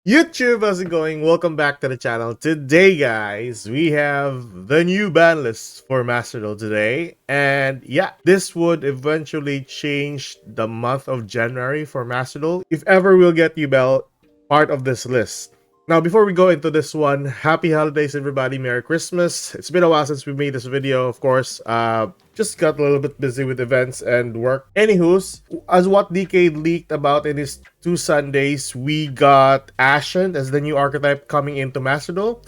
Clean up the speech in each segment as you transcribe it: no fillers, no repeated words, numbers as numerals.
YouTube, how's it going? Welcome back to the channel. Today, guys, we have the new ban list for Master Duel today. And yeah, this would eventually change the month of January for Master Duel. If ever we'll get YUBEL part of this list. Now, before we go into this one, happy holidays, everybody. Merry Christmas. It's been a while since we made this video, of course. Just got a little bit busy with events and work. Anywho's, as what Decade leaked about in his 2 Sundays, we got Ashen as the new archetype coming into Master Duel.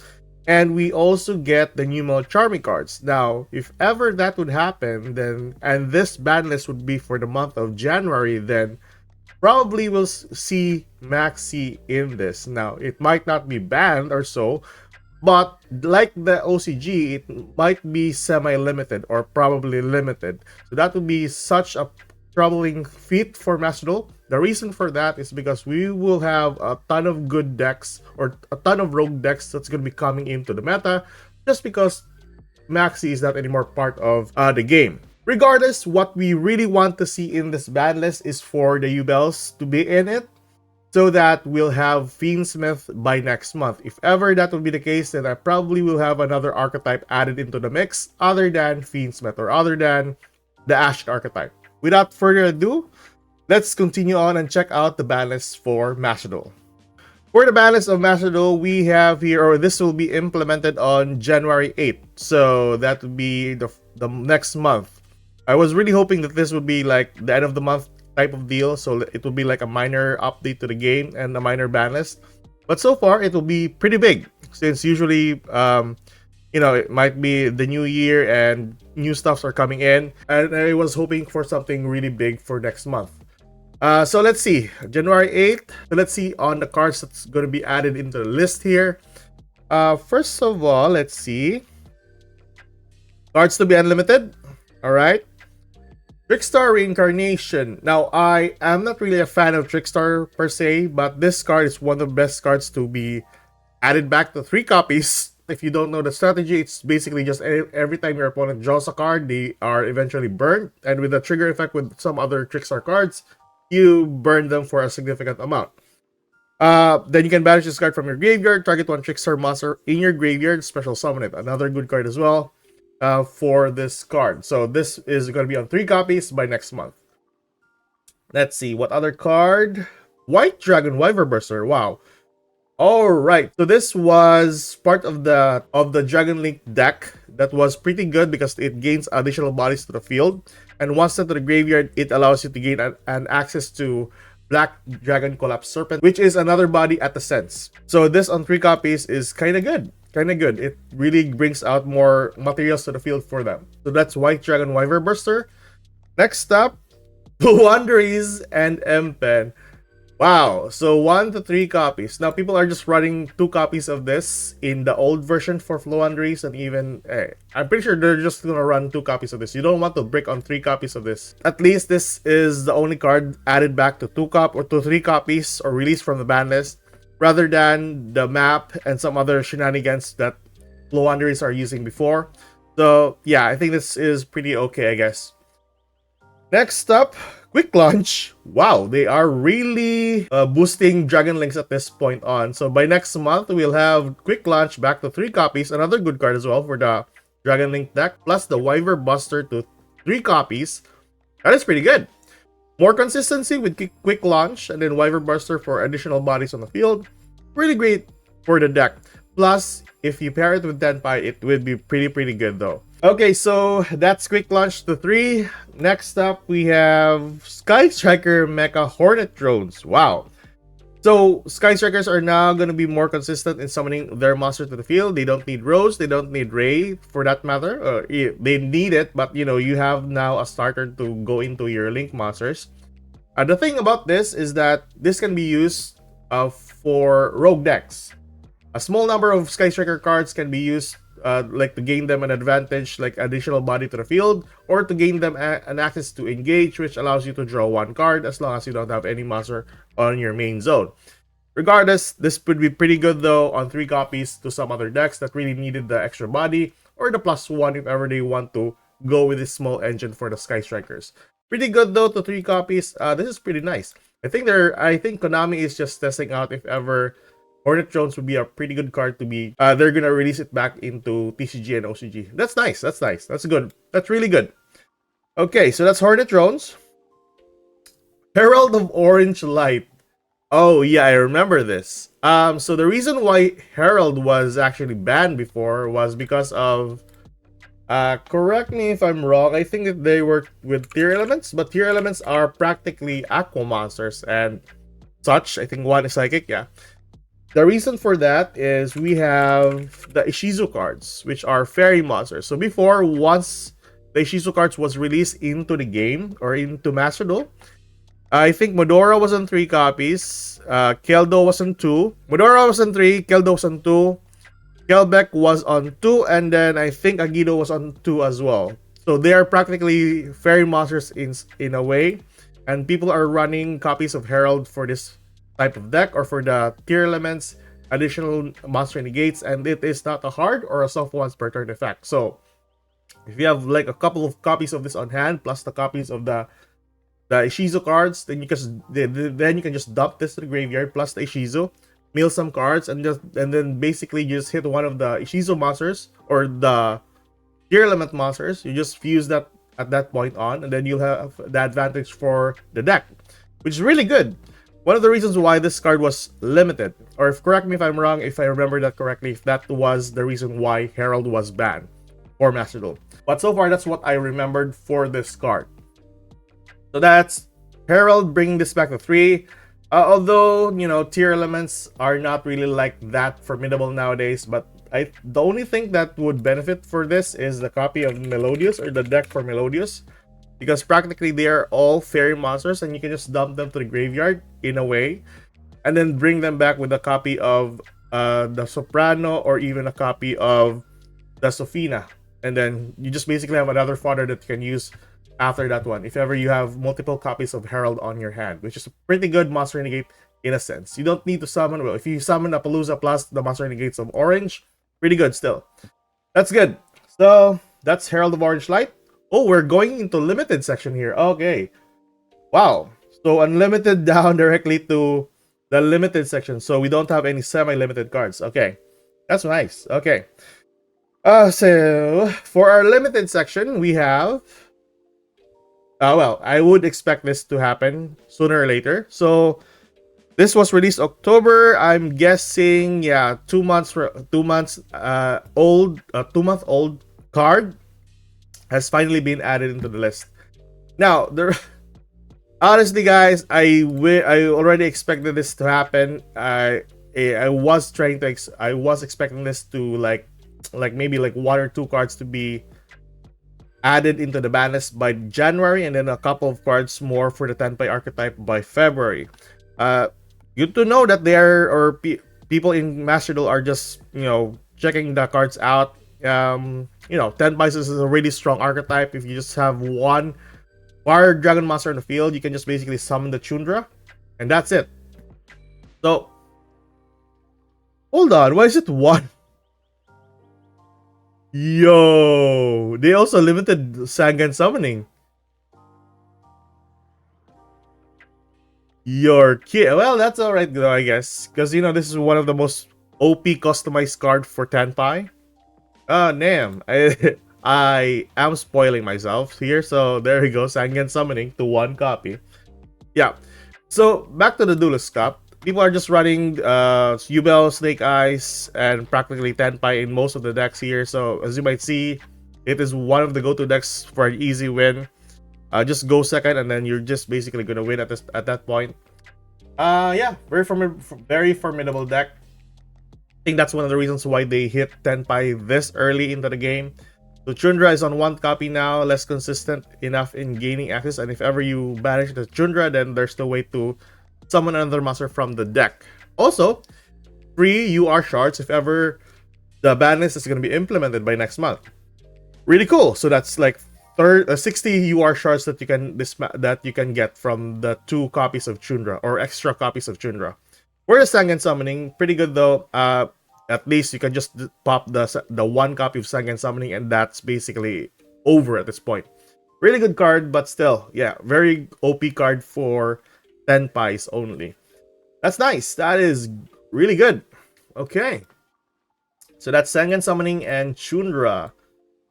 And we also get the new mode Charming cards. Now, if ever that would happen, then and this ban list would be for the month of January, then probably we'll see Maxi in this. Now, it might not be banned or so, but like the OCG, it might be semi-limited or probably limited. So that would be such a troubling feat for Master Duel. The reason for that is because we will have a ton of good decks or a ton of rogue decks that's going to be coming into the meta just because Maxi is not anymore part of the game. Regardless, what we really want to see in this ban list is for the YUBELs to be in it so that we'll have Fiendsmith by next month. If ever that will be the case, then I probably will have another archetype added into the mix other than Fiendsmith or other than the Ashen archetype. Without further ado, let's continue on and check out the ban list for Master Duel. For the ban list of Master Duel, we have here, or this will be implemented on January 8th. So that would be the next month. I was really hoping that this would be like the end of the month type of deal, so it will be like a minor update to the game and a minor ban list. But so far, it will be pretty big, since usually, it might be the new year and new stuffs are coming in. And I was hoping for something really big for next month. So let's see, January 8th. So let's see on the cards that's going to be added into the list here. First of all, let's see. Cards to be unlimited. All right. Trickstar Reincarnation. Now, I am not really a fan of Trickstar per se, but this card is one of the best cards to be added back to 3 copies. If you don't know the strategy, it's basically just every time your opponent draws a card, they are eventually burned. And with the trigger effect with some other Trickstar cards, you burn them for a significant amount. Then you can banish this card from your graveyard, target one Trickstar monster in your graveyard, special summon it. Another good card as well. For this card. So this is going to be on 3 copies by next month. Let's see what other card. White Dragon Wyverburster. Wow. All right. So this was part of the Dragon Link deck that was pretty good because it gains additional bodies to the field, and once sent to the graveyard, it allows you to gain an access to Black Dragon Collapse Serpent, which is another body at the sense. So this on 3 copies is kind of good. It really brings out more materials to the field for them. So that's White Dragon Wyverburster. Next up, Wanderies and M-Pen. Wow, so 1 to 3 copies. Now people are just running 2 copies of this in the old version for Floandries, and even I'm pretty sure they're just gonna run 2 copies of this. You don't want to break on 3 copies of this. At least this is the only card added back to 2 or to 3 copies or released from the ban list, rather than the map and some other shenanigans that Floandries are using before. So yeah, I think this is pretty okay, I guess. Next up, Quick Launch. Wow, they are really boosting Dragon Links at this point on. So by next month, we'll have Quick Launch back to 3 copies. Another good card as well for the Dragon Link deck. Plus the Wyverbuster to 3 copies. That is pretty good. More consistency with Quick Launch and then Wyverbuster for additional bodies on the field. Really great for the deck. Plus, if you pair it with TENPAI, it would be pretty good though. Okay, so that's Quick Launch to 3. Next up, we have Sky Striker Mecha Hornet Drones. Wow. So, Sky Strikers are now going to be more consistent in summoning their monster to the field. They don't need Rose, they don't need Ray for that matter. They need it, but you have now a starter to go into your Link monsters. The thing about this is that this can be used for rogue decks. A small number of Sky Striker cards can be used like to gain them an advantage, like additional body to the field, or to gain them an access to engage, which allows you to draw 1 card as long as you don't have any monster on your main zone. Regardless, this would be pretty good though on 3 copies to some other decks that really needed the extra body, or the +1 if ever they want to go with this small engine for the Sky Strikers. Pretty good though to 3 copies. This is pretty nice. I think Konami is just testing out if ever Hornet Drones would be a pretty good card to be. They're gonna release it back into TCG and OCG. That's nice. That's nice. That's good. That's really good. Okay, so that's Hornet Drones. Herald of Orange Light. Oh yeah, I remember this. So the reason why Herald was actually banned before was because of correct me if I'm wrong. I think that they were with tier elements, but tier elements are practically aqua monsters and such. I think one is psychic, yeah. The reason for that is we have the Ishizu cards, which are fairy monsters. So before, once the Ishizu cards was released into the game or into Master Duel, I think Modora was on 3 copies, Keldo was on 2, Modora was on 3, Keldo was on 2, Kelbeck was on 2, and then I think Agido was on 2 as well. So they are practically fairy monsters in a way, and people are running copies of Herald for this type of deck or for the tier elements, additional monster negates, and it is not a hard or a soft once per turn effect. So if you have like a couple of copies of this on hand plus the copies of the Ishizu cards, then you can just dump this to the graveyard plus the Ishizu, mill some cards, and then basically just hit one of the Ishizu monsters or the tier element monsters. You just fuse that at that point on, and then you'll have the advantage for the deck, which is really good. One of the reasons why this card was limited, or correct me if I'm wrong, if I remember that correctly, if that was the reason why Herald was banned for Master Duel. But so far, that's what I remembered for this card. So that's Herald bringing this back to 3. Although, you know, tier elements are not really like that formidable nowadays, but the only thing that would benefit for this is the copy of Melodious or the deck for Melodious, because practically they are all fairy monsters and you can just dump them to the graveyard in a way, and then bring them back with a copy of the Soprano or even a copy of the Sofina, and then you just basically have another fodder that you can use after that one if ever you have multiple copies of Herald on your hand, which is a pretty good monster negate in a sense. You don't need to summon, well, if you summon a Palooza plus the monster negates of orange, pretty good still. That's good. So that's Herald of Orange Light. Oh, we're going into limited section here. Okay, wow. So unlimited down directly to the limited section, so we don't have any semi-limited cards. Okay, that's nice. Okay, so for our limited section we have well, I would expect this to happen sooner or later. So this was released October. I'm guessing, yeah, 2 months old. A 2-month old card has finally been added into the list. Now, honestly, guys, I already expected this to happen. I was expecting this to like maybe like 1 or 2 cards to be added into the ban list by January, and then a couple of cards more for the Tenpai archetype by February. Good to know that people in Master Duel are just, you know, checking the cards out. You know, Tenpai is a really strong archetype. If you just have one Fire Dragon monster in the field, you can just basically summon the Chundra, and that's it. So, hold on, why is it 1? Yo, they also limited Sangan summoning. Your kid. Well, that's alright though, I guess. Because, you know, this is one of the most OP customized card for Tenpai. Oh, damn. I am spoiling myself here. So, there we go. Sangan summoning to 1 copy. Yeah. So, back to the Duelist Cup. People are just running YUBEL, Snake Eyes, and practically Tenpai in most of the decks here. So, as you might see, it is one of the go-to decks for an easy win. Just go second, and then you're just basically gonna win at that point. Yeah, very formidable deck. I think that's one of the reasons why they hit Tenpai this early into the game. So Chundra is on 1 copy now, less consistent enough in gaining access, and if ever you banish the Chundra, then there's no way to summon another monster from the deck. Also, free UR shards if ever the ban list is going to be implemented by next month. Really cool. So that's like 60 UR shards that you can get from the 2 copies of Chundra or extra copies of Chundra. For the Sangan summoning, pretty good though. At least you can just pop the 1 copy of Sangan summoning, and that's basically over at this point. Really good card, but still, yeah, very OP card for Tenpais only. That's nice. That is really good. Okay. So that's Sengen Summoning and Chundra.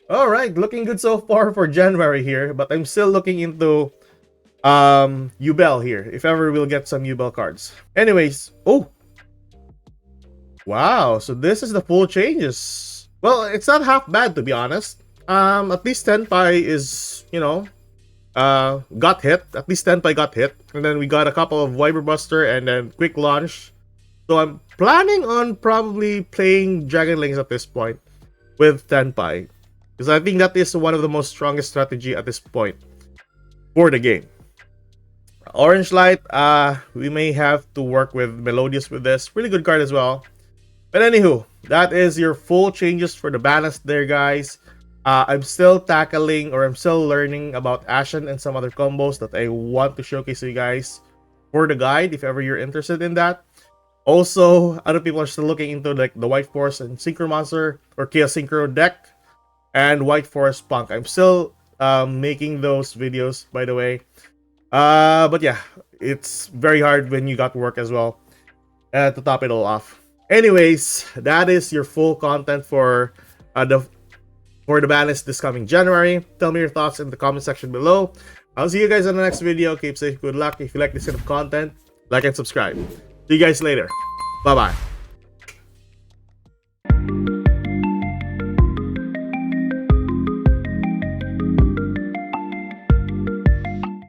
Alright, looking good so far for January here, but I'm still looking into YUBEL here, if ever we'll get some YUBEL cards. Anyways, oh! Wow, so this is the full changes. Well, it's not half bad to be honest. At least TENPAI is, you know, got hit. At least TENPAI got hit. And then we got a couple of Wyberbuster and then Quick Launch. So I'm planning on probably playing Dragon Links at this point with TENPAI. Because I think that is one of the most strongest strategy at this point for the game. Orange Light, we may have to work with Melodious with this. Really good card as well. But anywho, that is your full changes for the balance there, guys. I'm still tackling or I'm still learning about Ashen and some other combos that I want to showcase to you guys for the guide if ever you're interested in that. Also, other people are still looking into like the White Force and Synchro Monster or Chaos Synchro deck and White Forest Punk. I'm still making those videos, by the way. But yeah, it's very hard when you got work as well to top it all off. Anyways, that is your full content for the banlist this coming January. Tell me your thoughts in the comment section below. I'll see you guys on the next video. Keep safe, good luck. If you like this kind of content, like and subscribe. See you guys later. Bye-bye.